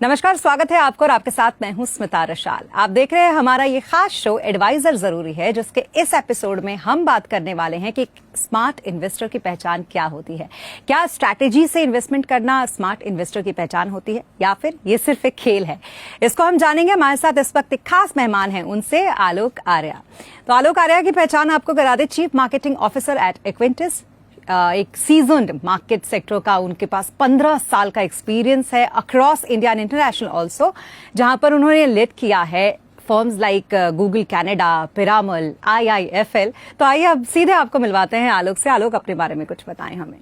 नमस्कार, स्वागत है आपको और आपके साथ मैं हूं स्मिता रशाल। आप देख रहे हैं हमारा ये खास शो एडवाइजर जरूरी है, जिसके इस एपिसोड में हम बात करने वाले हैं कि स्मार्ट इन्वेस्टर की पहचान क्या होती है। क्या स्ट्रैटेजी से इन्वेस्टमेंट करना स्मार्ट इन्वेस्टर की पहचान होती है या फिर ये सिर्फ एक खेल है? इसको हम जानेंगे। हमारे साथ इस वक्त एक खास मेहमान हैं, उनसे आलोक आर्या। तो आलोक आर्या की पहचान आपको करा दे, चीफ मार्केटिंग ऑफिसर एट इक्विंटिस, एक सीजन्ड मार्केट सेक्टर का उनके पास 15 साल का एक्सपीरियंस है across India and international also, जहां पर उन्होंने लीड किया है firms like Google Canada, Piramal, IIFL। तो आइए अब सीधे आपको मिलवाते हैं आलोक से। आलोक, अपने बारे में कुछ बताएं हमें।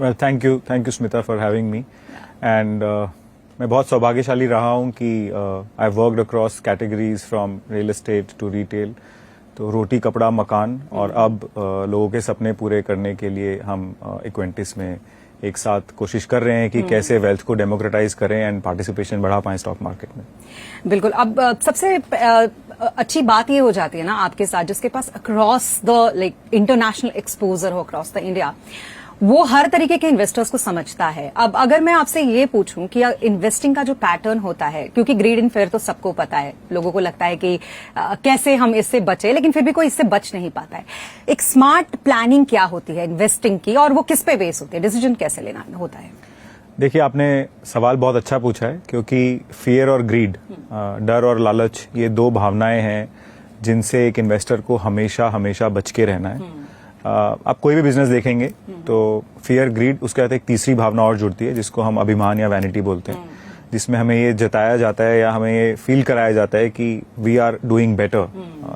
Well, thank you Smita for having me. And मैं बहुत सौभाग्यशाली रहा हूं कि I worked across categories from real estate to retail, तो रोटी कपड़ा मकान, और अब लोगों के सपने पूरे करने के लिए हम इक्विंटिस में एक साथ कोशिश कर रहे हैं कि कैसे वेल्थ को डेमोक्रेटाइज करें एंड पार्टिसिपेशन बढ़ा पाएं स्टॉक मार्केट में। बिल्कुल। अब सबसे अच्छी बात ये हो जाती है ना आपके साथ, जिसके पास अक्रॉस द इंटरनेशनल एक्सपोजर हो अक्रॉस द इंडिया, वो हर तरीके के इन्वेस्टर्स को समझता है। अब अगर मैं आपसे ये पूछूं कि इन्वेस्टिंग का जो पैटर्न होता है, क्योंकि ग्रीड एंड फेयर तो सबको पता है, लोगों को लगता है कि कैसे हम इससे बचे, लेकिन फिर भी कोई इससे बच नहीं पाता है। एक स्मार्ट प्लानिंग क्या होती है इन्वेस्टिंग की, और वो किस पे बेस होती है, डिसीजन कैसे लेना होता है? देखिए, आपने सवाल बहुत अच्छा पूछा है, क्योंकि फियर और ग्रीड, डर और लालच, ये दो भावनाएं हैं जिनसे एक इन्वेस्टर को हमेशा हमेशा बच के रहना है। आप कोई भी बिजनेस देखेंगे तो फियर, ग्रीड, उसके साथ एक तीसरी भावना और जुड़ती है जिसको हम अभिमान या वैनिटी बोलते हैं, जिसमें हमें ये जताया जाता है या हमें ये फील कराया जाता है कि वी आर डूइंग बेटर,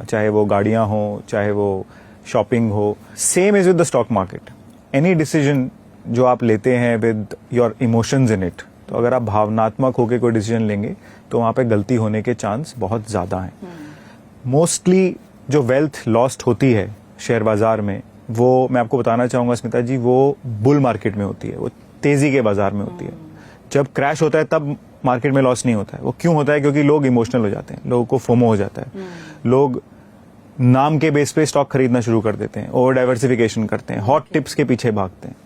चाहे वो गाड़ियां हो, चाहे वो शॉपिंग हो। Same is with the stock market. Any decision जो आप लेते हैं with your emotions in it, तो अगर आप भावनात्मक होकर कोई डिसीजन लेंगे तो वहां पे गलती होने के चांस बहुत ज्यादा हैं। मोस्टली जो वेल्थ लॉस्ट होती है शेयर बाजार में, वो मैं आपको बताना चाहूंगा स्मिता जी, वो बुल मार्केट में होती है, वो तेजी के बाजार में होती है। जब क्रैश होता है तब मार्केट में लॉस नहीं होता है। वो क्यों होता है? क्योंकि लोग इमोशनल हो जाते हैं, लोगों को फोमो हो जाता है, लोग नाम के बेस पे स्टॉक खरीदना शुरू कर देते हैं, ओवर डाइवर्सिफिकेशन करते हैं, हॉट टिप्स के पीछे भागते हैं।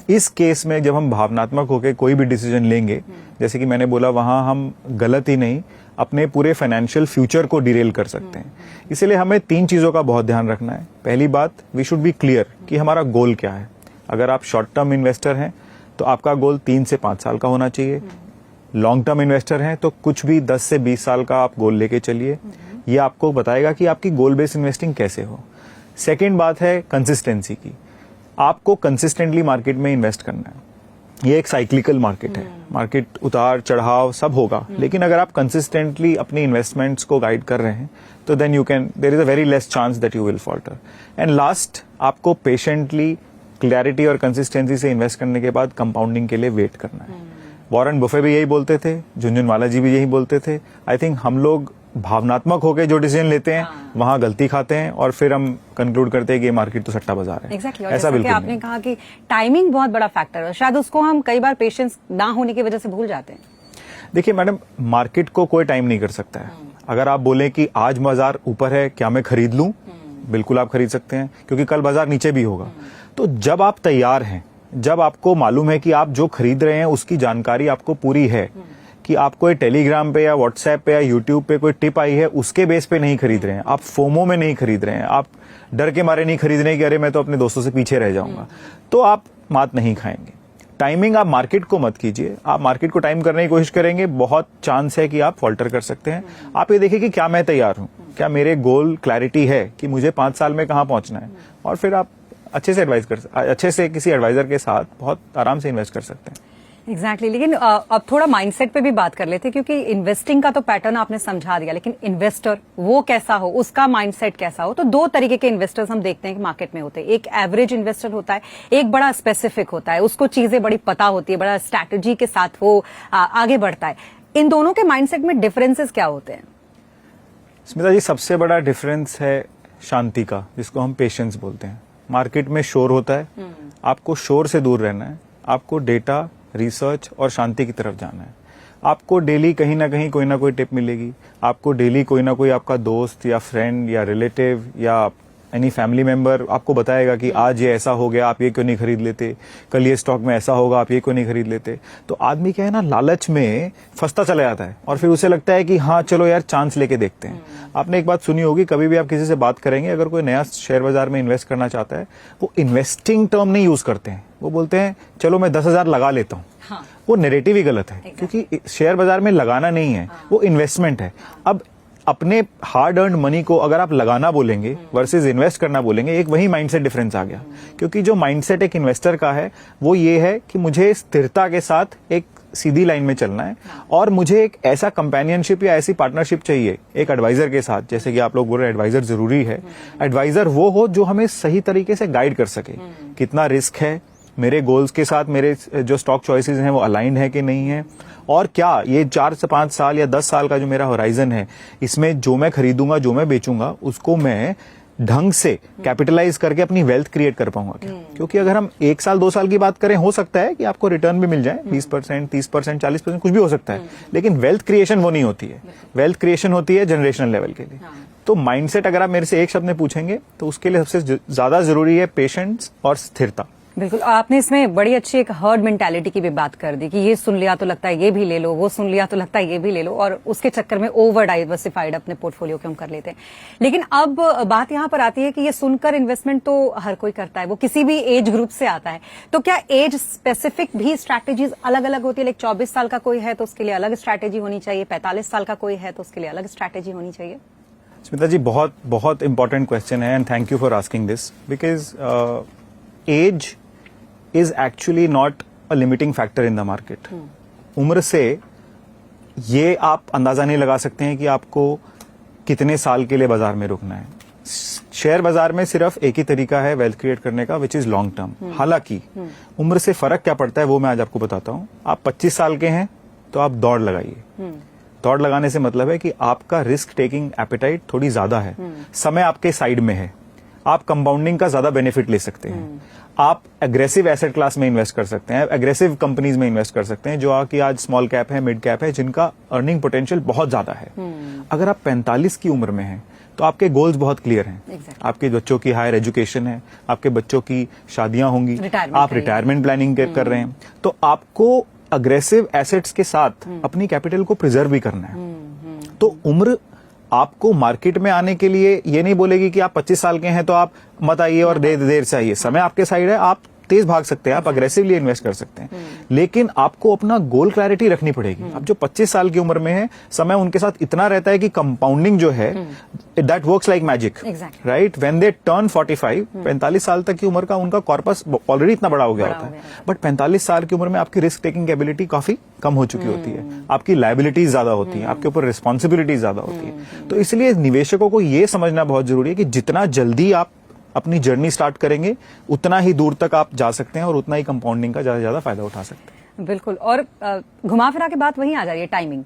इस केस में जब हम भावनात्मक होकर कोई भी डिसीजन लेंगे, जैसे कि मैंने बोला, वहां हम गलत ही नहीं, अपने पूरे फाइनेंशियल फ्यूचर को डिरेल कर सकते हैं। इसलिए हमें 3 चीजों का बहुत ध्यान रखना है। पहली बात, वी शुड बी क्लियर कि हमारा गोल क्या है। अगर आप शॉर्ट टर्म इन्वेस्टर हैं तो आपका गोल 3 से 5 साल का होना चाहिए। लॉन्ग टर्म इन्वेस्टर हैं तो कुछ भी 10 से 20 साल का आप गोल लेके चलिए। ये आपको बताएगा कि आपकी गोल बेस्ड इन्वेस्टिंग कैसे हो। सेकेंड बात है कंसिस्टेंसी की। आपको कंसिस्टेंटली मार्केट में इन्वेस्ट करना है। ये एक साइक्लिकल मार्केट है, मार्केट उतार चढ़ाव सब होगा, लेकिन अगर आप कंसिस्टेंटली अपनी इन्वेस्टमेंट्स को गाइड कर रहे हैं तो then you can, there is a very less chance that you will falter. And last, आपको पेशेंटली, क्लैरिटी और कंसिस्टेंसी से इन्वेस्ट करने के बाद कंपाउंडिंग के लिए वेट करना है। वॉरेन बफे भी यही बोलते थे, झुनझुनवाला जी भी यही बोलते थे। आई थिंक हम लोग भावनात्मक होकर जो डिसीजन लेते हैं वहां गलती खाते हैं, और फिर हम कंक्लूड करते हैं कि ये मार्केट तो सट्टा बाजार है। Exactly, ऐसा बिल्कुल आपने कहा कि टाइमिंग बहुत बड़ा फैक्टर है, शायद उसको हम कई बार पेशेंस ना होने की वजह से भूल जाते हैं। देखिए मैडम, मार्केट को कोई टाइम नहीं कर सकता है। अगर आप बोले कि आज बाजार ऊपर है, क्या मैं खरीद लूं? बिल्कुल आप खरीद सकते हैं, क्योंकि कल बाजार नीचे भी होगा। तो जब आप तैयार हैं, जब आपको मालूम है कि आप जो खरीद रहे हैं उसकी जानकारी आपको पूरी है, कि आपको ये टेलीग्राम पे या व्हाट्सएप पे या यूट्यूब पे कोई टिप आई है, उसके बेस पे नहीं खरीद रहे हैं, आप फोमो में नहीं खरीद रहे हैं, आप डर के मारे नहीं खरीद रहे हैं कि अरे मैं तो अपने दोस्तों से पीछे रह जाऊंगा, तो आप मात नहीं खाएंगे। टाइमिंग आप मार्केट को मत कीजिए। आप मार्केट को टाइम करने की कोशिश करेंगे, बहुत चांस है कि आप फॉल्टर कर सकते हैं। आप ये देखिए कि क्या मैं तैयार हूं, क्या मेरे गोल क्लैरिटी है कि मुझे 5 साल में कहां पहुंचना है, और फिर आप अच्छे से किसी एडवाइजर के साथ बहुत आराम से इन्वेस्ट कर सकते हैं। एग्जैक्टली। लेकिन अब थोड़ा माइंडसेट पे भी बात कर लेते हैं, क्योंकि इन्वेस्टिंग का तो पैटर्न आपने समझा दिया, लेकिन इन्वेस्टर वो कैसा हो, उसका माइंडसेट कैसा हो। तो 2 तरीके के इन्वेस्टर्स हम देखते हैं कि मार्केट में होते हैं। एक एवरेज इन्वेस्टर होता है, एक बड़ा स्पेसिफिक होता है, उसको चीजें बड़ी पता होती है, बड़ा स्ट्रैटेजी के साथ वो आगे बढ़ता है। इन दोनों के माइंडसेट में डिफरेंसेस क्या होते हैं? स्मिता जी, सबसे बड़ा डिफरेंस है शांति का, जिसको हम पेशेंस बोलते हैं। मार्केट में शोर होता है, आपको शोर से दूर रहना है, आपको डेटा, रिसर्च और शांति की तरफ जाना है। आपको डेली कहीं ना कहीं कोई ना कोई टिप मिलेगी, आपको डेली कोई ना कोई आपका दोस्त या फ्रेंड या रिलेटिव या एनी फैमिली मेंबर आपको बताएगा कि आज ये ऐसा हो गया, आप ये क्यों नहीं खरीद लेते, कल ये स्टॉक में ऐसा होगा, आप ये क्यों नहीं खरीद लेते। तो आदमी क्या है ना, लालच में फंसता चला जाता है और फिर उसे लगता है कि हाँ चलो यार चांस लेके देखते हैं। आपने एक बात सुनी होगी, कभी भी आप किसी से बात करेंगे, अगर कोई नया शेयर बाजार में इन्वेस्ट करना चाहता है, वो इन्वेस्टिंग टर्म नहीं यूज करते हैं, वो बोलते हैं चलो मैं 10,000 लगा लेता हूँ। हाँ। वो नैरेटिव ही गलत है, क्योंकि शेयर बाजार में लगाना नहीं है, वो इन्वेस्टमेंट है। अब अपने हार्ड अर्न मनी को अगर आप लगाना बोलेंगे वर्सेस इन्वेस्ट करना बोलेंगे, एक वही माइंडसेट डिफरेंस आ गया। क्योंकि जो माइंडसेट एक इन्वेस्टर का है वो ये है कि मुझे स्थिरता के साथ एक सीधी लाइन में चलना है और मुझे एक ऐसा कंपेनियनशिप या ऐसी पार्टनरशिप चाहिए एक एडवाइजर के साथ। जैसे कि आप लोग बोल रहे हैं एडवाइजर जरूरी है, एडवाइजर वो हो जो हमें सही तरीके से गाइड कर सके। कितना रिस्क है, मेरे गोल्स के साथ मेरे जो स्टॉक चॉइसेस हैं वो अलाइंड है कि नहीं है, और क्या ये 4 से 5 साल या 10 साल का जो मेरा होराइजन है, इसमें जो मैं खरीदूंगा, जो मैं बेचूंगा, उसको मैं ढंग से कैपिटलाइज करके अपनी वेल्थ क्रिएट कर पाऊंगा क्या। क्योंकि अगर हम 1 साल 2 साल की बात करें, हो सकता है कि आपको रिटर्न भी मिल जाए 20%, 30%, 40%, कुछ भी हो सकता है, लेकिन वेल्थ क्रिएशन वो नहीं होती है। वेल्थ क्रिएशन होती है जनरेशनल लेवल के लिए। तो माइंडसेट अगर आप मेरे से एक शब्द में पूछेंगे तो उसके लिए सबसे ज्यादा जरूरी है पेशेंस और स्थिरता। बिल्कुल, आपने इसमें बड़ी अच्छी एक हर्ड मेंटालिटी की भी बात कर दी कि ये सुन लिया तो लगता है ये भी ले लो, वो सुन लिया तो लगता है ये भी ले लो, और उसके चक्कर में ओवर डाइवर्सिफाइड अपने पोर्टफोलियो को हम कर लेते हैं। लेकिन अब बात यहां पर आती है कि ये सुनकर इन्वेस्टमेंट तो हर कोई करता है, वो किसी भी एज ग्रुप से आता है, तो क्या एज स्पेसिफिक भी स्ट्रैटेजीज अलग अलग होती है? लाइक 24 साल का कोई है तो उसके लिए अलग स्ट्रैटेजी होनी चाहिए, 45 साल का कोई है तो उसके लिए अलग स्ट्रैटेजी होनी चाहिए? स्मिता जी, बहुत बहुत इंपॉर्टेंट क्वेश्चन है and thank you for asking this, because as is actually not a limiting factor in the market. उम्र से ये आप अंदाजा नहीं लगा सकते हैं कि आपको कितने साल के लिए बाजार में रुकना है। शेयर बाजार में सिर्फ एक ही तरीका है वेल्थ क्रिएट करने का, विच इज लॉन्ग टर्म। हालांकि उम्र से फर्क क्या पड़ता है वो मैं आज आपको बताता हूं। आप 25 साल के हैं तो आप दौड़ लगाइए। दौड़ लगाने से मतलब है कि आपका रिस्क टेकिंग एपेटाइट थोड़ी ज्यादा है, समय आपके साइड में है, आप कंपाउंडिंग का ज्यादा बेनिफिट ले सकते हैं, आप एग्रेसिव एसेट क्लास में इन्वेस्ट कर सकते हैं, एग्रेसिव कंपनीज में इन्वेस्ट कर सकते हैं जो कि आज स्मॉल कैप है, मिड कैप है, जिनका अर्निंग पोटेंशियल बहुत ज्यादा है। अगर आप 45 की उम्र में हैं तो आपके गोल्स बहुत क्लियर हैं। आपके बच्चों की हायर एजुकेशन है, आपके बच्चों की शादियां होंगी, आप रिटायरमेंट प्लानिंग कर रहे हैं, तो आपको अग्रेसिव एसेट्स के साथ अपनी कैपिटल को प्रिजर्व भी करना है। तो उम्र आपको मार्केट में आने के लिए ये नहीं बोलेगी कि आप 25 साल के हैं तो आप मत आइए और देर से आइए। समय आपके साइड है, आप तेज भाग सकते हैं, आप अग्रेसिवली इन्वेस्ट कर सकते हैं, लेकिन आपको अपना गोल क्लैरिटी रखनी पड़ेगी। अब जो 25 साल की उम्र में है, समय उनके साथ इतना रहता है कि कंपाउंडिंग जो है that works like magic, right. When they turn 45, 45 साल तक की उम्र का उनका कॉर्पस ऑलरेडी इतना बड़ा हो गया होता है, बट 45 साल की उम्र में आपकी रिस्क टेकिंग एबिलिटी काफी कम हो चुकी होती है, आपकी लायबिलिटीज ज्यादा होती है, आपके ऊपर रिस्पॉन्सिबिलिटीज ज्यादा होती है। तो इसलिए निवेशकों को यह समझना बहुत जरूरी है कि जितना जल्दी आप अपनी जर्नी स्टार्ट करेंगे उतना ही दूर तक आप जा सकते हैं और उतना ही कंपाउंडिंग का ज्यादा फायदा उठा सकते हैं। बिल्कुल, और घुमा फिरा के बात वहीं आ जा रही है, टाइमिंग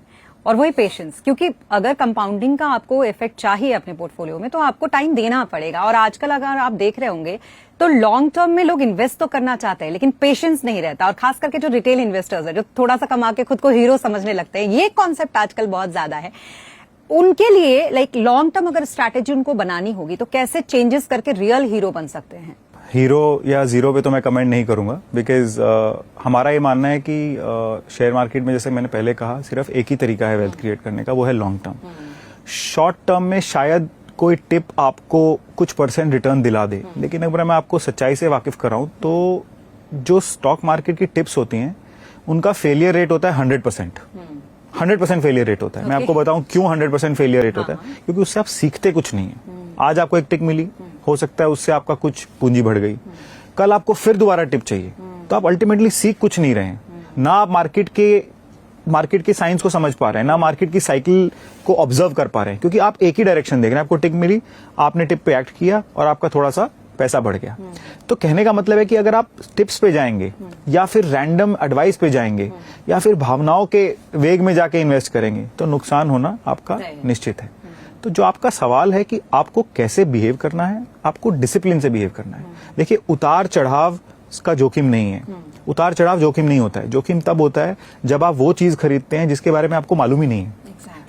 और वही पेशेंस। क्योंकि अगर कंपाउंडिंग का आपको इफेक्ट चाहिए अपने पोर्टफोलियो में तो आपको टाइम देना पड़ेगा। और आजकल अगर आप देख रहे होंगे तो लॉन्ग टर्म में लोग इन्वेस्ट तो करना चाहते हैं लेकिन पेशेंस नहीं रहता, और खास करके जो रिटेल इन्वेस्टर्स है जो थोड़ा सा कमा के खुद को हीरो समझने लगते हैं, ये कॉन्सेप्ट आजकल बहुत ज्यादा है। उनके लिए लाइक लॉन्ग टर्म अगर स्ट्रैटेजी उनको बनानी होगी तो कैसे चेंजेस करके रियल हीरो बन सकते हैं? हीरो या जीरो पे तो मैं कमेंट नहीं करूंगा, बिकॉज हमारा ये मानना है कि शेयर मार्केट में जैसे मैंने पहले कहा सिर्फ एक ही तरीका है वेल्थ क्रिएट करने का, वो है लॉन्ग टर्म। शॉर्ट टर्म में शायद कोई टिप आपको कुछ % रिटर्न दिला दे, लेकिन अगर मैं आपको सच्चाई से वाकिफ कराऊं तो जो स्टॉक मार्केट की टिप्स होती हैं उनका फेलियर रेट होता है 100% फेलियर रेट होता है। मैं आपको बताऊं क्यों 100% फेलियर रेट होता है, क्योंकि उससे आप सीखते कुछ नहीं है। आज आपको एक टिप मिली, हो सकता है उससे आपका कुछ पूंजी बढ़ गई, कल आपको फिर दोबारा टिप चाहिए, तो आप अल्टीमेटली सीख कुछ नहीं रहे हैं। ना आप मार्केट के साइंस को समझ पा रहे हैं, ना मार्केट की साइकिल को ऑब्जर्व कर पा रहे हैं, क्योंकि आप एक ही डायरेक्शन देख रहे हैं। आपको टिप मिली, आपने टिप पे एक्ट किया और आपका थोड़ा सा पैसा बढ़ गया। तो कहने का मतलब है कि अगर आप टिप्स पे जाएंगे या फिर रैंडम एडवाइस पे जाएंगे या फिर भावनाओं के वेग में जाके इन्वेस्ट करेंगे तो नुकसान होना आपका निश्चित है। तो जो आपका सवाल है कि आपको कैसे बिहेव करना है, आपको डिसिप्लिन से बिहेव करना है। देखिए, उतार चढ़ाव का जोखिम नहीं है, उतार चढ़ाव जोखिम नहीं होता है। जोखिम तब होता है जब आप वो चीज खरीदते हैं जिसके बारे में आपको मालूम ही नहीं है।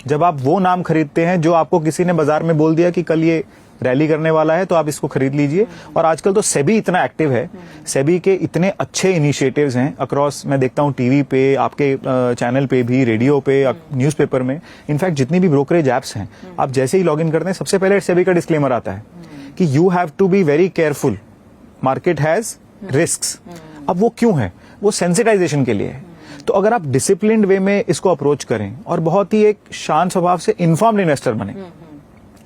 जब आप वो नाम खरीदते हैं जो आपको किसी ने बाजार में बोल दिया कि कल ये रैली करने वाला है तो आप इसको खरीद लीजिए। और आजकल तो सेबी इतना एक्टिव है, सेबी के इतने अच्छे इनिशिएटिव्स हैं अक्रॉस, मैं देखता हूँ टीवी पे, आपके चैनल पे भी, रेडियो पे, न्यूज़पेपर में, इनफैक्ट जितनी भी ब्रोकरेज ऐप्स हैं, आप जैसे ही लॉग इन करते हैं सबसे पहले सेबी का डिस्क्लेमर आता है कि you have to be very careful, market has risks. अब वो क्यों है? वो सेंसिटाइजेशन के लिए है। तो अगर आप डिसिप्लिन्ड वे में इसको अप्रोच करें और बहुत ही एक शांत स्वभाव से इन्फॉर्म्ड इन्वेस्टर बने,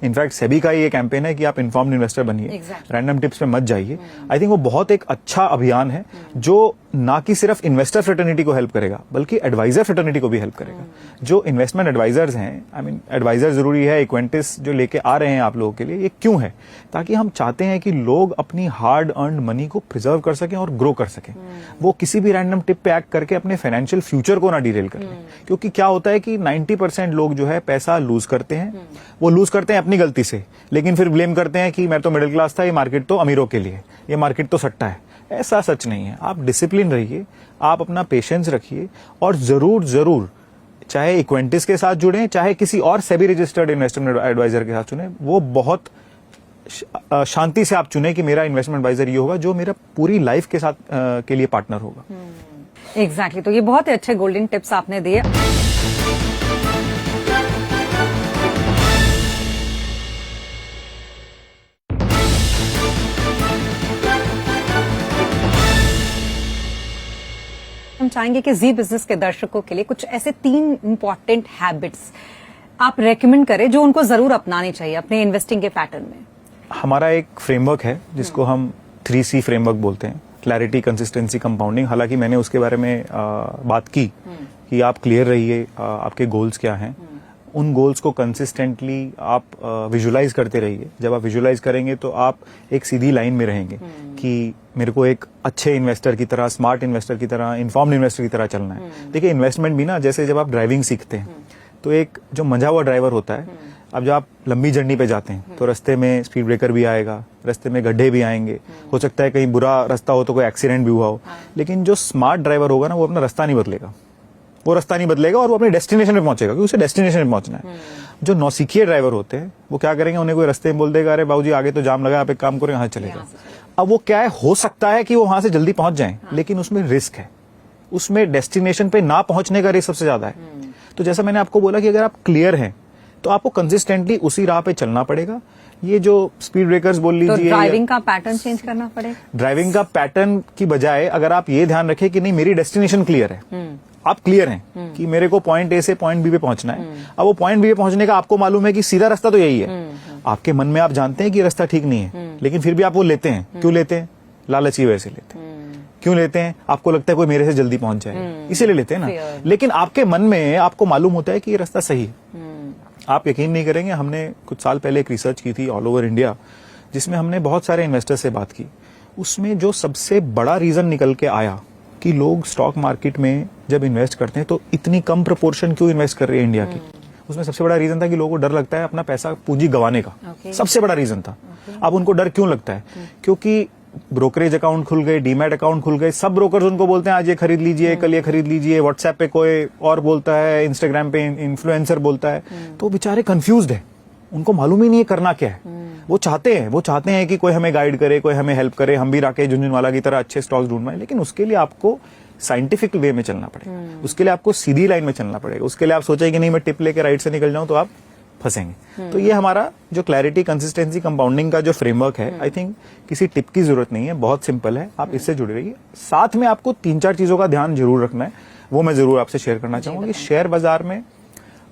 इनफैक्ट सेबी का ये कैंपेन है कि आप इन्फॉर्म्ड इन्वेस्टर बनिए, रैंडम टिप्स पे मत जाइए। आई थिंक वो बहुत एक अच्छा अभियान है जो ना कि सिर्फ इन्वेस्टर फ्रेटर्निटी को हेल्प करेगा बल्कि एडवाइजर फ्रेटर्निटी को भी हेल्प करेगा। जो इन्वेस्टमेंट एडवाइजर्स हैं, आई मीन एडवाइजर जरूरी है, इक्वेंटिस जो लेके आ रहे हैं आप लोगों के लिए, ये क्यों है? ताकि हम चाहते हैं कि लोग अपनी हार्ड अर्न्ड मनी को प्रिजर्व कर सकें और ग्रो कर सकें। वो किसी भी रैंडम टिप पे एक्ट करके अपने फाइनेंशियल फ्यूचर को ना डिरेल कर लें। क्योंकि क्या होता है कि 90% लोग जो है पैसा लूज करते हैं, वो लूज करते हैं अपनी गलती से, लेकिन फिर ब्लेम करते हैं कि मैं तो मिडिल क्लास था, ये मार्केट तो अमीरों के लिए, ये मार्केट तो सट्टा है। ऐसा सच नहीं है। आप डिसिप्लिन रहिए, आप अपना पेशेंस रखिए और जरूर जरूर चाहे इक्वेंटिस के साथ जुड़ें, चाहे किसी और सेबी रजिस्टर्ड इन्वेस्टमेंट एडवाइजर के साथ चुने, वो बहुत शांति से आप चुने कि मेरा इन्वेस्टमेंट एडवाइजर ये होगा जो मेरा पूरी लाइफ के साथ के लिए पार्टनर होगा। एग्जैक्टली। तो ये बहुत ही अच्छे गोल्डन टिप्स आपने दिए। हम चाहेंगे कि जी बिजनेस के दर्शकों के लिए कुछ ऐसे 3 इंपॉर्टेंट हैबिट्स आप रेकमेंड करें जो उनको जरूर अपनानी चाहिए अपने इन्वेस्टिंग के पैटर्न में। हमारा एक फ्रेमवर्क है जिसको हम 3C फ्रेमवर्क बोलते हैं, क्लैरिटी, कंसिस्टेंसी, कंपाउंडिंग। हालांकि मैंने उसके बारे में बात की कि आप क्लियर रहिए, आपके गोल्स क्या हैं, उन गोल्स को कंसिस्टेंटली आप विजुलाइज करते रहिए। जब आप विजुलाइज करेंगे तो आप एक सीधी लाइन में रहेंगे कि मेरे को एक अच्छे इन्वेस्टर की तरह, स्मार्ट इन्वेस्टर की तरह, इन्फॉर्म्ड इन्वेस्टर की तरह चलना है। देखिए, इन्वेस्टमेंट भी ना, जैसे जब आप ड्राइविंग सीखते हैं तो एक जो मंझा हुआ ड्राइवर होता है, अब जब आप लंबी जर्नी पे जाते हैं तो रास्ते में स्पीड ब्रेकर भी आएगा, रास्ते में गड्ढे भी आएंगे, हो सकता है कहीं बुरा रास्ता हो तो कोई एक्सीडेंट भी हुआ हो, लेकिन जो स्मार्ट ड्राइवर होगा ना, वो अपना रास्ता नहीं बदलेगा, वो रास्ता नहीं बदलेगा और वो अपने डेस्टिनेशन पे पहुंचेगा क्योंकि उसे डेस्टिनेशन पे पहुंचना है। जो नौसिखिए ड्राइवर होते हैं वो क्या करेंगे, उन्हें कोई रास्ते में बोल देगा, अरे बाबूजी आगे तो जाम लगा, आप एक काम करो यहाँ चले जाओ। अब वो क्या है, हो सकता है कि वो वहां से जल्दी पहुंच जाएं, लेकिन उसमें रिस्क है, उसमें डेस्टिनेशन पे ना पहुंचने का रिस्क सबसे ज्यादा है। तो जैसा मैंने आपको बोला कि अगर आप क्लियर हैं तो आपको कंसिस्टेंटली उसी राह पे चलना पड़ेगा। ये जो स्पीड ब्रेकर्स बोल लीजिए, तो ड्राइविंग का पैटर्न चेंज करना पड़ेगा। ड्राइविंग का पैटर्न की बजाय अगर आप ये ध्यान रखें कि नहीं, मेरी डेस्टिनेशन क्लियर है, आप क्लियर हैं कि मेरे को पॉइंट ए से पॉइंट बी पे पहुंचना है। अब वो पॉइंट बी पे पहुंचने का आपको मालूम है कि सीधा रास्ता तो यही है, आपके मन में आप जानते हैं कि रास्ता ठीक नहीं है, लेकिन फिर भी आप वो लेते हैं। क्यों लेते हैं? लालच की वजह से लेते हैं। क्यों लेते हैं? आपको लगता है कोई मेरे से जल्दी पहुंच जाए, इसीलिए लेते हैं ना। लेकिन आपके मन में आपको मालूम होता है कि ये रास्ता सही है। आप यकीन नहीं करेंगे, हमने कुछ साल पहले एक रिसर्च की थी ऑल ओवर इंडिया, जिसमें हमने बहुत सारे इन्वेस्टर से बात की। उसमें जो सबसे बड़ा रीजन निकल के आया कि लोग स्टॉक मार्केट में जब इन्वेस्ट करते हैं तो इतनी कम प्रोपोर्शन क्यों इन्वेस्ट कर रही है इंडिया की, उसमें सबसे बड़ा रीजन था कि लोगों को डर लगता है अपना पैसा, पूंजी गंवाने का। सबसे बड़ा रीजन था। अब उनको डर क्यों लगता है? क्योंकि ब्रोकरेज अकाउंट खुल गए, डीमैट अकाउंट खुल गए, सब ब्रोकर्स उनको बोलते हैं आज ये खरीद लीजिए, कल ये खरीद लीजिए, व्हाट्सएप पे कोई और बोलता है, इंस्टाग्राम पे इन्फ्लुएंसर बोलता है, तो बेचारे कंफ्यूज्ड है, उनको मालूम ही नहीं है करना क्या है। वो चाहते हैं कि कोई हमें गाइड करे, कोई हमें हेल्प करे, हम भी राकेश झुनझुनवाला की तरह अच्छे स्टॉक्स ढूंढ पाए, लेकिन उसके लिए आपको साइंटिफिक वे में चलना पड़ेगा, उसके लिए आपको सीधी लाइन में चलना पड़ेगा। उसके लिए आप सोचें कि नहीं मैं टिप लेके राइट से निकल जाऊं तो आप फंसेंगे। तो ये हमारा जो क्लैरिटी, कंसिस्टेंसी, कंपाउंडिंग का जो फ्रेमवर्क है, आई थिंक किसी टिप की जरूरत नहीं है, बहुत सिंपल है, आप इससे जुड़े रहिए। साथ में आपको 3-4 चीजों का ध्यान जरूर रखना है, वो मैं जरूर आपसे शेयर करना चाहूंगा कि शेयर बाजार में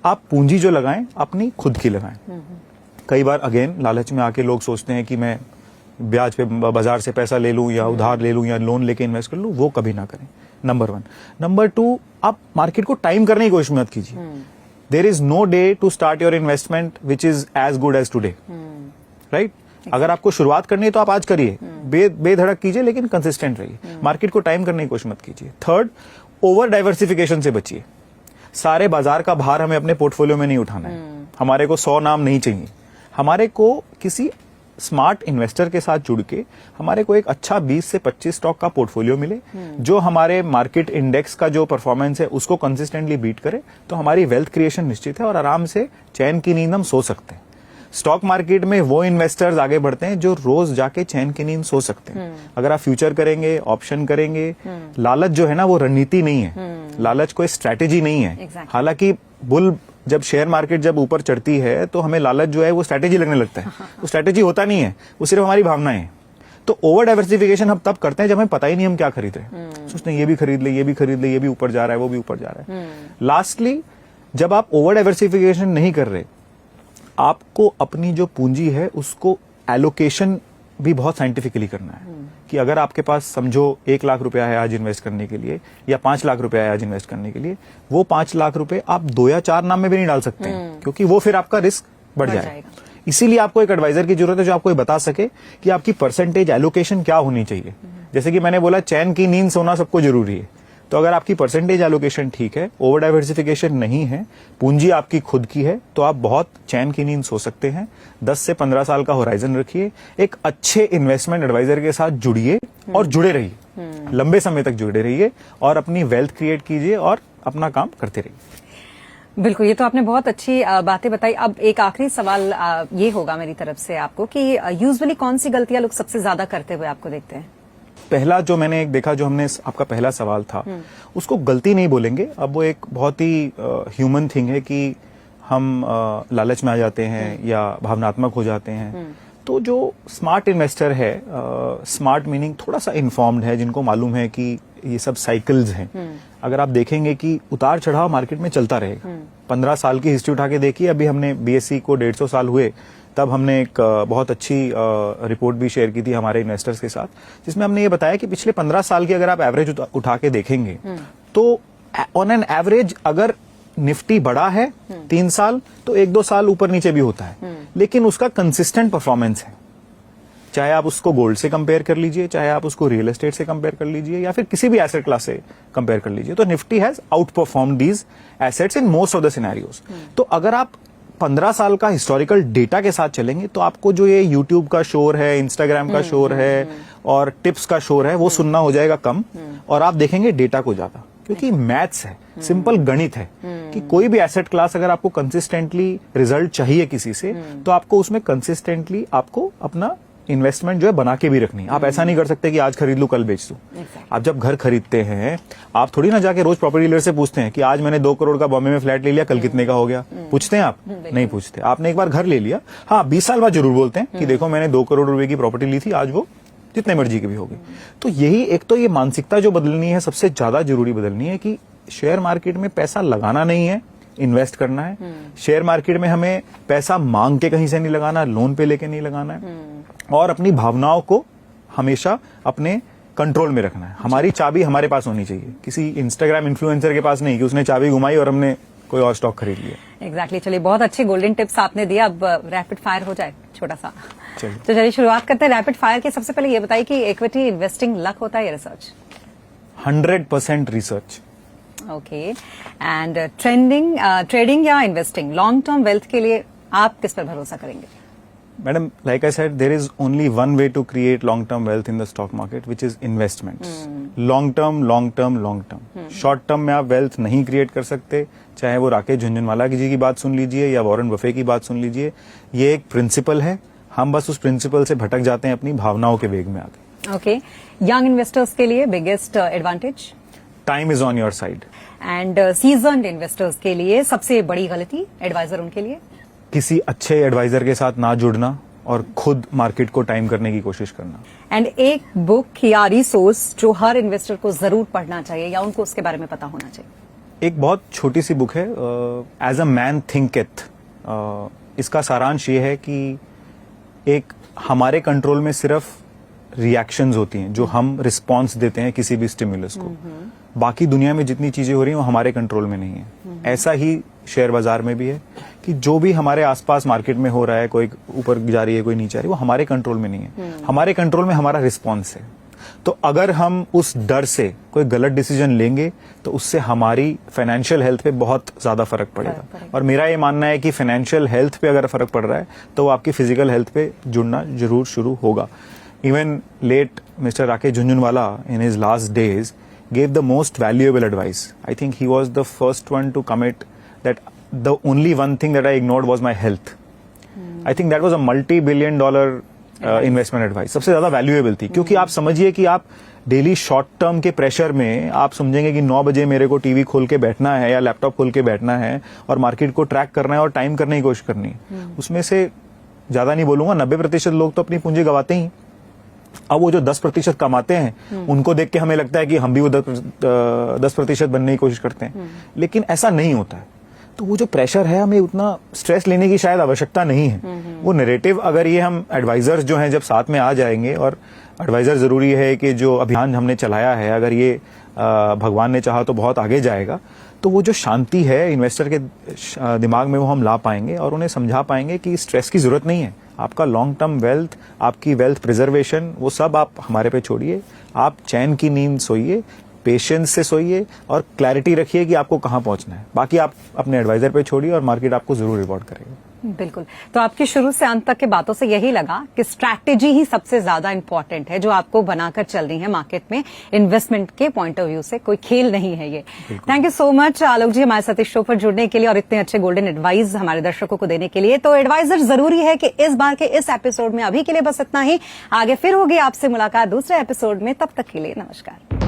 आप पूंजी जो लगाएं अपनी खुद की लगाएं। कई बार अगेन लालच में आके लोग सोचते हैं कि मैं ब्याज पे बाजार से पैसा ले लूं या उधार ले लूं या लोन लेके इन्वेस्ट कर लूं, वो कभी ना करें, नंबर 1। नंबर 2, आप मार्केट को टाइम करने की कोशिश मत कीजिए। There is no day to start your investment which is as good as today, right? अगर आपको शुरुआत करनी है तो आप आज करिए, बेधड़क कीजिए, लेकिन कंसिस्टेंट रहिए। मार्केट को टाइम करने की कोशिश मत कीजिए। 3rd, ओवर डाइवर्सिफिकेशन से बचिए। सारे बाजार का भार हमें अपने पोर्टफोलियो में नहीं उठाना है। हमारे को 100 नाम नहीं चाहिए, हमारे को किसी स्मार्ट इन्वेस्टर के साथ जुड़ के हमारे को एक अच्छा 20 से 25 स्टॉक का पोर्टफोलियो मिले जो हमारे मार्केट इंडेक्स का जो परफॉर्मेंस है उसको कंसिस्टेंटली बीट करे, तो हमारी वेल्थ क्रिएशन निश्चित है और आराम से चैन की नींद हम सो सकते हैं। स्टॉक मार्केट में वो इन्वेस्टर्स आगे बढ़ते हैं जो रोज जाके चैन की नींद सो सकते हैं। अगर आप फ्यूचर करेंगे, ऑप्शन करेंगे, लालच जो है ना वो रणनीति नहीं है, लालच कोई स्ट्रैटेजी नहीं है। हालांकि बुल जब शेयर मार्केट जब ऊपर चढ़ती है तो हमें लालच जो है वो स्ट्रैटेजी लगने लगता है, वो स्ट्रैटेजी होता नहीं है, वो सिर्फ हमारी भावनाएं हैं। तो ओवर डाइवर्सिफिकेशन हम तब करते हैं जब हमें पता ही नहीं हम क्या खरीद रहे हैं, सोचते हैं ये भी खरीद ले, ये भी खरीद ले, ये भी ऊपर जा रहा है, वो भी ऊपर जा रहा है। लास्टली जब आप ओवर डाइवर्सिफिकेशन नहीं कर रहे, आपको अपनी जो पूंजी है उसको एलोकेशन भी बहुत साइंटिफिकली करना है कि अगर आपके पास समझो 1 लाख रुपया है आज इन्वेस्ट करने के लिए या 5 लाख रुपया है आज इन्वेस्ट करने के लिए, वो 5 लाख रुपए आप 2 या 4 नाम में भी नहीं डाल सकते हैं क्योंकि वो फिर आपका रिस्क बढ़ जाएगा। इसीलिए आपको एक एडवाइजर की जरूरत है जो आपको ये बता सके कि आपकी परसेंटेज एलोकेशन क्या होनी चाहिए। जैसे कि मैंने बोला चैन की नींद सोना सबको जरूरी है, तो अगर आपकी परसेंटेज एलोकेशन ठीक है, ओवर डाइवर्सिफिकेशन नहीं है, पूंजी आपकी खुद की है, तो आप बहुत चैन की नींद सो सकते हैं। 10 से 15 साल का होराइजन रखिए, एक अच्छे इन्वेस्टमेंट एडवाइजर के साथ जुड़िए और जुड़े रहिए, लंबे समय तक जुड़े रहिए और अपनी वेल्थ क्रिएट कीजिए और अपना काम करते रहिए। बिल्कुल, ये तो आपने बहुत अच्छी बातें बताई। अब एक आखिरी सवाल ये होगा मेरी तरफ से आपको कि यूजुअली कौन सी गलतियां लोग सबसे ज्यादा करते हुए आपको देखते हैं? पहला जो मैंने एक देखा, जो हमने आपका पहला सवाल था, उसको गलती नहीं बोलेंगे, अब वो एक बहुत ही ह्यूमन थिंग है कि हम लालच में आ जाते हैं या भावनात्मक हो जाते हैं। तो जो स्मार्ट इन्वेस्टर है, स्मार्ट मीनिंग थोड़ा सा इन्फॉर्म्ड है, जिनको मालूम है कि ये सब साइकिल्स हैं। अगर आप देखेंगे कि उतार चढ़ाव मार्केट में चलता रहेगा। 15 साल की हिस्ट्री उठा के देखिए, अभी हमने बीएसई को 150 साल हुए, तब हमने एक बहुत अच्छी रिपोर्ट भी शेयर की थी हमारे इन्वेस्टर्स के साथ, जिसमें हमने ये बताया कि पिछले 15 साल की अगर आप एवरेज उठा के देखेंगे तो ऑन एन एवरेज अगर निफ्टी बढ़ा है 3 साल तो 1-2 साल ऊपर नीचे भी होता है, लेकिन उसका कंसिस्टेंट परफॉर्मेंस है। चाहे आप उसको गोल्ड से कंपेयर कर लीजिए, चाहे आप उसको रियल एस्टेट से कंपेयर कर लीजिए या फिर किसी भी एसेट क्लास से कंपेयर कर लीजिए, तो Nifty has out perform these assets in most of the scenarios. तो अगर आप 15 साल का हिस्टोरिकल डेटा के साथ चलेंगे तो आपको जो ये यूट्यूब का शोर है, इंस्टाग्राम का शोर है और टिप्स का शोर है, वो सुनना हो जाएगा कम और आप देखेंगे डेटा को ज्यादा, क्योंकि मैथ्स है, सिंपल गणित है कि कोई भी एसेट क्लास अगर आपको कंसिस्टेंटली रिजल्ट चाहिए किसी से, तो आपको उसमें कंसिस्टेंटली आपको अपना इन्वेस्टमेंट जो है बना के भी रखनी है। आप ऐसा नहीं कर सकते कि आज खरीद लूं कल बेच दूं। आप जब घर खरीदते हैं, आप थोड़ी ना जाके रोज प्रॉपर्टी डीलर से पूछते हैं कि आज मैंने 2 करोड़ का बॉम्बे में फ्लैट ले लिया, कल कितने का हो गया? पूछते हैं आप? नहीं पूछते। आपने एक बार घर ले लिया, हाँ 20 साल बाद जरूर बोलते हैं कि देखो मैंने 2 करोड़ रुपए की प्रॉपर्टी ली थी, आज वो जितने मर्जी की भी होगी। तो यही एक तो ये मानसिकता जो बदलनी है, सबसे ज्यादा जरूरी बदलनी है कि शेयर मार्केट में पैसा लगाना नहीं है, इन्वेस्ट करना है। शेयर मार्केट में हमें पैसा मांग के कहीं से नहीं लगाना, लोन पे लेके नहीं लगाना है और अपनी भावनाओं को हमेशा अपने कंट्रोल में रखना है। हमारी चाबी हमारे पास होनी चाहिए, किसी इंस्टाग्राम इन्फ्लुएंसर के पास नहीं कि उसने चाबी घुमाई और हमने कोई और स्टॉक खरीद लिया। एग्जैक्टली। चलिए, बहुत अच्छे गोल्डन टिप्स आपने दिया। अब रैपिड फायर हो जाए छोटा सा। तो चलिए शुरुआत करते हैं रैपिड फायर की। सबसे पहले ये बताइए कि इक्विटी इन्वेस्टिंग लक होता है या research? 100% research. Okay. And trading या इन्वेस्टिंग, लॉन्ग टर्म वेल्थ के लिए आप किस पर भरोसा करेंगे? Madam, like I said, there is only one way to create long-term wealth in the stock market, which is investments. Long-term, long-term, long-term. Short-term में आप wealth नहीं create कर सकते, चाहे वो राकेश झुनझुनवाला जी की बात सुन लीजिए या वॉरेन बफे की बात सुन लीजिए। ये एक प्रिंसिपल है, हम बस उस प्रिंसिपल से भटक जाते हैं अपनी भावनाओं के वेग में आके। ओके। यंग इन्वेस्टर्स के लिए biggest advantage? Time is on your side. And seasoned investors के लिए सबसे बड़ी गलती, एडवाइजर उनके लिए? किसी अच्छे एडवाइजर के साथ ना जुड़ना और खुद मार्केट को टाइम करने की कोशिश करना। एंड एक बुक या रिसोर्स जो हर इन्वेस्टर को जरूर पढ़ना चाहिए या उनको उसके बारे में पता होना चाहिए? एक बहुत छोटी सी बुक है, एज अ मैन थिंकेथ। इसका सारांश ये है कि एक हमारे कंट्रोल में सिर्फ रिएक्शंस होती हैं, जो हम रिस्पॉन्स देते हैं किसी भी स्टिमुलस को। बाकी दुनिया में जितनी चीजें हो रही हैं वो हमारे कंट्रोल में नहीं है। ऐसा ही शेयर बाजार में भी है कि जो भी हमारे आसपास मार्केट में हो रहा है, कोई ऊपर जा रही है कोई नीचे आ रही है, वो हमारे कंट्रोल में नहीं है। हमारे कंट्रोल में हमारा रिस्पॉन्स है। तो अगर हम उस डर से कोई गलत डिसीजन लेंगे तो उससे हमारी फाइनेंशियल हेल्थ पे बहुत ज्यादा फर्क पड़ेगा। और मेरा ये मानना है कि फाइनेंशियल हेल्थ पे अगर फर्क पड़ रहा है तो वो आपकी फिजिकल हेल्थ पे जुड़ना जरूर शुरू होगा। Even let mister Rakesh Jhunjhunwala in his last days gave the most valuable advice. I think he was the first one to commit that the only one thing that I ignored was my health. I think that was a multi-billion dollar investment advice. सबसे ज्यादा valuable थी क्योंकि आप समझिए कि आप daily short term के pressure में आप समझेंगे कि 9 बजे मेरे को टीवी खोल के बैठना है या लैपटॉप खोल के बैठना है और मार्केट को ट्रैक करना है और टाइम करने की कोशिश करनी है। उसमें से ज्यादा नहीं बोलूंगा, 90% लोग तो अपनी पूंजी गवाते ही। अब वो जो 10% कमाते हैं उनको देख के हमें लगता है कि हम भी वो 10% बनने की कोशिश करते हैं, लेकिन ऐसा नहीं होता है। तो वो जो प्रेशर है, हमें उतना स्ट्रेस लेने की शायद आवश्यकता नहीं है। वो नैरेटिव अगर ये हम एडवाइजर्स जो हैं जब साथ में आ जाएंगे, और एडवाइजर जरूरी है कि जो अभियान हमने चलाया है अगर ये भगवान ने चाहा तो बहुत आगे जाएगा, तो वो जो शांति है इन्वेस्टर के दिमाग में वो हम ला पाएंगे और उन्हें समझा पाएंगे कि स्ट्रेस की जरूरत नहीं है। आपका लॉन्ग टर्म वेल्थ, आपकी वेल्थ प्रिजर्वेशन, वो सब आप हमारे पे छोड़िए। आप चैन की नींद सोइए, पेशेंस से सोइए और क्लैरिटी रखिए कि आपको कहां पहुंचना है। बाकी आप अपने एडवाइजर पे छोड़िए और मार्केट आपको जरूर रिवॉर्ड करेगा। बिल्कुल। तो आपकी शुरू से अंत तक की बातों से यही लगा कि स्ट्रैटेजी ही सबसे ज्यादा इंपॉर्टेंट है जो आपको बनाकर चल रही है मार्केट में। इन्वेस्टमेंट के पॉइंट ऑफ व्यू से कोई खेल नहीं है ये। थैंक यू सो मच आलोक जी हमारे साथ इस शो पर जुड़ने के लिए और इतने अच्छे गोल्डन एडवाइस हमारे दर्शकों को देने के लिए। तो एडवाइजर जरूरी है कि इस बार के इस एपिसोड में अभी के लिए बस इतना ही। आगे फिर होगी आपसे मुलाकात दूसरे एपिसोड में, तब तक के लिए नमस्कार।